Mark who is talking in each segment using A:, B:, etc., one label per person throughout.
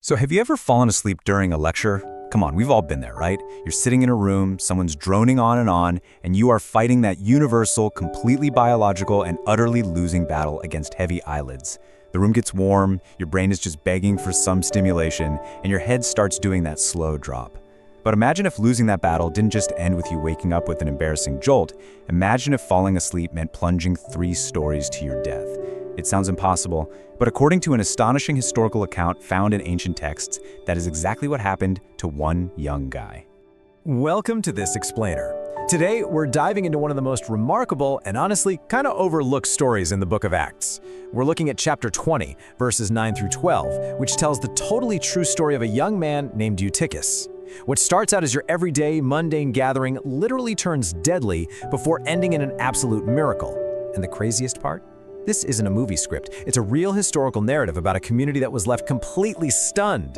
A: So have you ever fallen asleep during a lecture? Come on, we've all been there, right? You're sitting in a room, someone's droning on, and you are fighting that universal, completely biological, and utterly losing battle against heavy eyelids. The room gets warm, your brain is just begging for some stimulation, and your head starts doing that slow drop. But imagine if losing that battle didn't just end with you waking up with an embarrassing jolt. Imagine if falling asleep meant plunging 3 stories to your death. It sounds impossible, but according to an astonishing historical account found in ancient texts, that is exactly what happened to one young guy.
B: Welcome to This Explainer. Today, we're diving into one of the most remarkable and honestly kind of overlooked stories in the book of Acts. We're looking at chapter 20, verses 9 through 12, which tells the totally true story of a young man named Eutychus. What starts out as your everyday, mundane gathering literally turns deadly before ending in an absolute miracle. And the craziest part? This isn't a movie script. It's a real historical narrative about a community that was left completely stunned.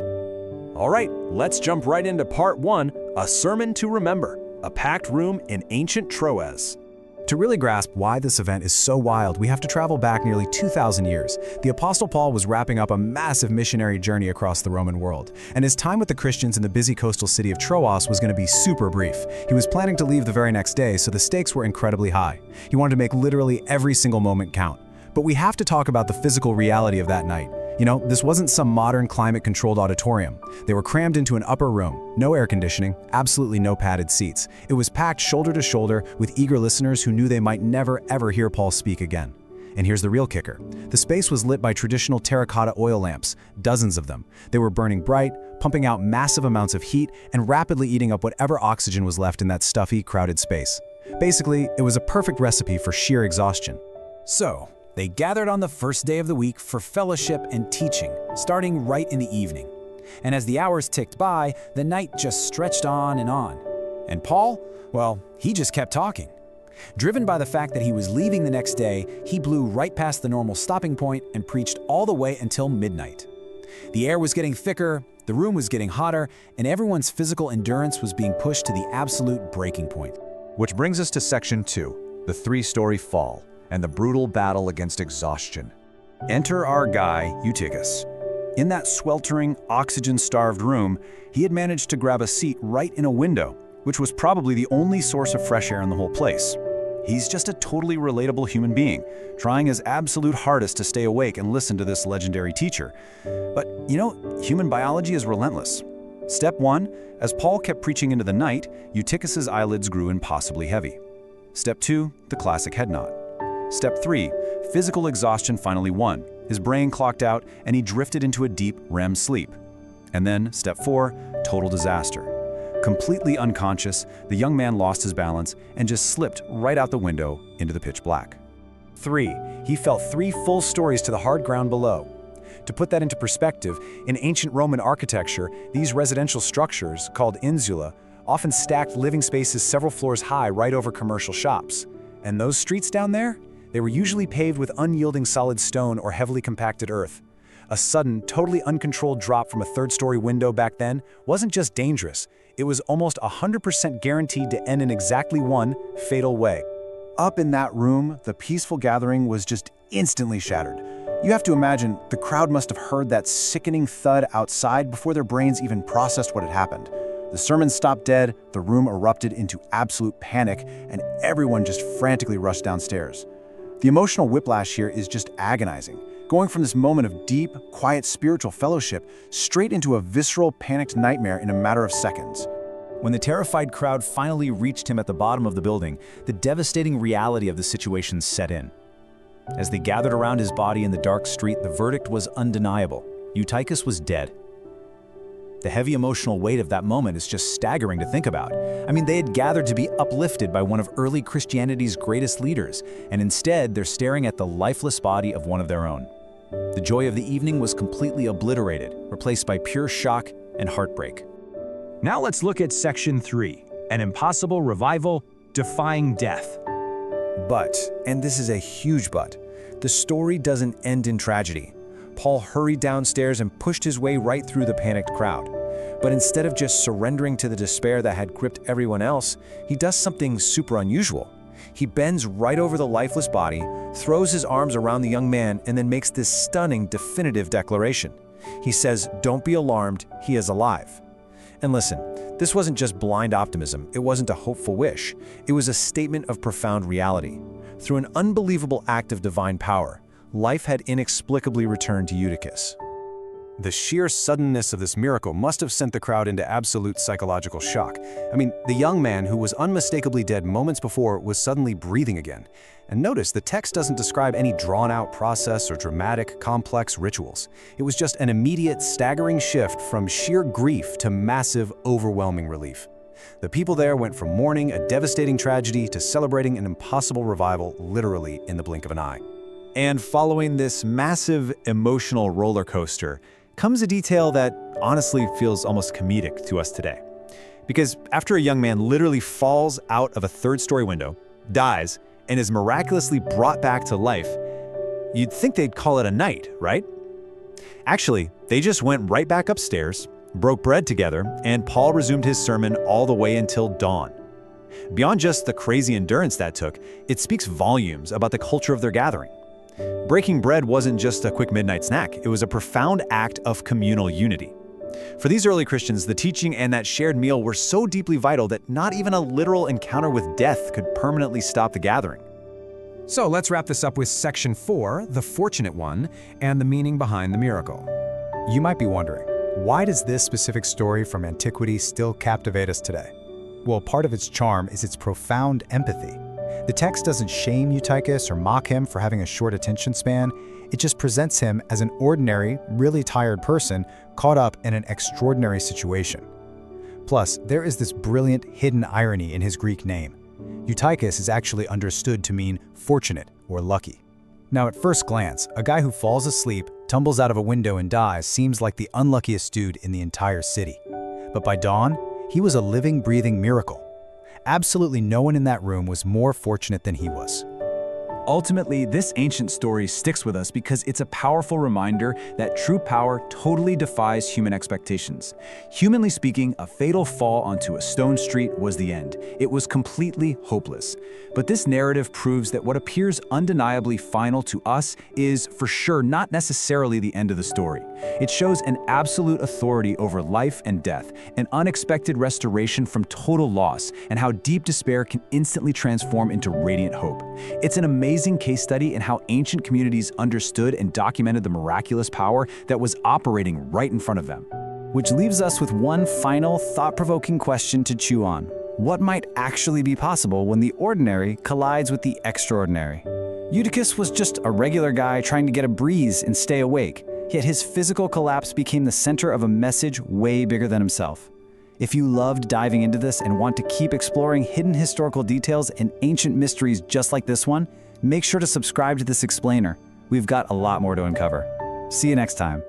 C: All right, let's jump right into part 1, a sermon to remember, a packed room in ancient Troas.
B: To really grasp why this event is so wild, we have to travel back nearly 2,000 years. The Apostle Paul was wrapping up a massive missionary journey across the Roman world, and his time with the Christians in the busy coastal city of Troas was going to be super brief. He was planning to leave the very next day, so the stakes were incredibly high. He wanted to make literally every single moment count. But we have to talk about the physical reality of that night. You know, this wasn't some modern climate-controlled auditorium. They were crammed into an upper room, no air conditioning, absolutely no padded seats. It was packed shoulder to shoulder with eager listeners who knew they might never ever hear Paul speak again. And here's the real kicker. The space was lit by traditional terracotta oil lamps, dozens of them. They were burning bright, pumping out massive amounts of heat, and rapidly eating up whatever oxygen was left in that stuffy, crowded space. Basically, it was a perfect recipe for sheer exhaustion. So, they gathered on the first day of the week for fellowship and teaching, starting right in the evening. And as the hours ticked by, the night just stretched on. And Paul, well, he just kept talking. Driven by the fact that he was leaving the next day, he blew right past the normal stopping point and preached all the way until midnight. The air was getting thicker, the room was getting hotter, and everyone's physical endurance was being pushed to the absolute breaking point.
C: Which brings us to section 2, the 3-story fall, and the brutal battle against exhaustion. Enter our guy, Eutychus. In that sweltering, oxygen-starved room, he had managed to grab a seat right in a window, which was probably the only source of fresh air in the whole place. He's just a totally relatable human being, trying his absolute hardest to stay awake and listen to this legendary teacher. But, you know, human biology is relentless. Step 1, as Paul kept preaching into the night, Eutychus's eyelids grew impossibly heavy. Step 2, the classic head nod. Step 3, physical exhaustion finally won. His brain clocked out and he drifted into a deep REM sleep. And then, step 4, total disaster. Completely unconscious, the young man lost his balance and just slipped right out the window into the pitch black.
B: 3, he fell 3 full stories to the hard ground below. To put that into perspective, in ancient Roman architecture, these residential structures, called insula, often stacked living spaces several floors high right over commercial shops. And those streets down there? They were usually paved with unyielding solid stone or heavily compacted earth. A sudden, totally uncontrolled drop from a 3rd-story window back then wasn't just dangerous, it was almost 100% guaranteed to end in exactly one fatal way.
D: Up in that room, the peaceful gathering was just instantly shattered. You have to imagine the crowd must have heard that sickening thud outside before their brains even processed what had happened. The sermon stopped dead, the room erupted into absolute panic, and everyone just frantically rushed downstairs. The emotional whiplash here is just agonizing, going from this moment of deep, quiet spiritual fellowship straight into a visceral, panicked nightmare in a matter of seconds.
B: When the terrified crowd finally reached him at the bottom of the building, the devastating reality of the situation set in. As they gathered around his body in the dark street, the verdict was undeniable. Eutychus was dead. The heavy emotional weight of that moment is just staggering to think about. I mean, they had gathered to be uplifted by one of early Christianity's greatest leaders, and instead they're staring at the lifeless body of one of their own. The joy of the evening was completely obliterated, replaced by pure shock and heartbreak.
C: Now let's look at section 3, an impossible revival, defying death.
B: But, and this is a huge but, the story doesn't end in tragedy. Paul hurried downstairs and pushed his way right through the panicked crowd. But instead of just surrendering to the despair that had gripped everyone else, he does something super unusual. He bends right over the lifeless body, throws his arms around the young man, and then makes this stunning, definitive declaration. He says, "Don't be alarmed, he is alive." And listen, this wasn't just blind optimism, it wasn't a hopeful wish. It was a statement of profound reality. Through an unbelievable act of divine power, life had inexplicably returned to Eutychus. The sheer suddenness of this miracle must have sent the crowd into absolute psychological shock. I mean, the young man who was unmistakably dead moments before was suddenly breathing again. And notice, the text doesn't describe any drawn-out process or dramatic, complex rituals. It was just an immediate, staggering shift from sheer grief to massive, overwhelming relief. The people there went from mourning a devastating tragedy to celebrating an impossible revival literally in the blink of an eye.
A: And following this massive emotional roller coaster comes a detail that honestly feels almost comedic to us today. Because after a young man literally falls out of a third-story window, dies, and is miraculously brought back to life, you'd think they'd call it a night, right? Actually, they just went right back upstairs, broke bread together, and Paul resumed his sermon all the way until dawn. Beyond just the crazy endurance that took, it speaks volumes about the culture of their gathering. Breaking bread wasn't just a quick midnight snack, it was a profound act of communal unity. For these early Christians, the teaching and that shared meal were so deeply vital that not even a literal encounter with death could permanently stop the gathering.
B: So let's wrap this up with section 4, the fortunate one, and the meaning behind the miracle. You might be wondering, why does this specific story from antiquity still captivate us today? Well, part of its charm is its profound empathy. The text doesn't shame Eutychus or mock him for having a short attention span. It just presents him as an ordinary, really tired person caught up in an extraordinary situation. Plus, there is this brilliant hidden irony in his Greek name. Eutychus is actually understood to mean fortunate or lucky. Now, at first glance, a guy who falls asleep, tumbles out of a window and dies seems like the unluckiest dude in the entire city. But by dawn, he was a living, breathing miracle. Absolutely no one in that room was more fortunate than he was.
C: Ultimately, this ancient story sticks with us because it's a powerful reminder that true power totally defies human expectations. Humanly speaking, a fatal fall onto a stone street was the end. It was completely hopeless. But this narrative proves that what appears undeniably final to us is, for sure, not necessarily the end of the story. It shows an absolute authority over life and death, an unexpected restoration from total loss, and how deep despair can instantly transform into radiant hope. It's an amazing case study in how ancient communities understood and documented the miraculous power that was operating right in front of them. Which leaves us with one final, thought-provoking question to chew on. What might actually be possible when the ordinary collides with the extraordinary? Eutychus was just a regular guy trying to get a breeze and stay awake, yet his physical collapse became the center of a message way bigger than himself. If you loved diving into this and want to keep exploring hidden historical details and ancient mysteries just like this one, make sure to subscribe to this explainer. We've got a lot more to uncover. See you next time.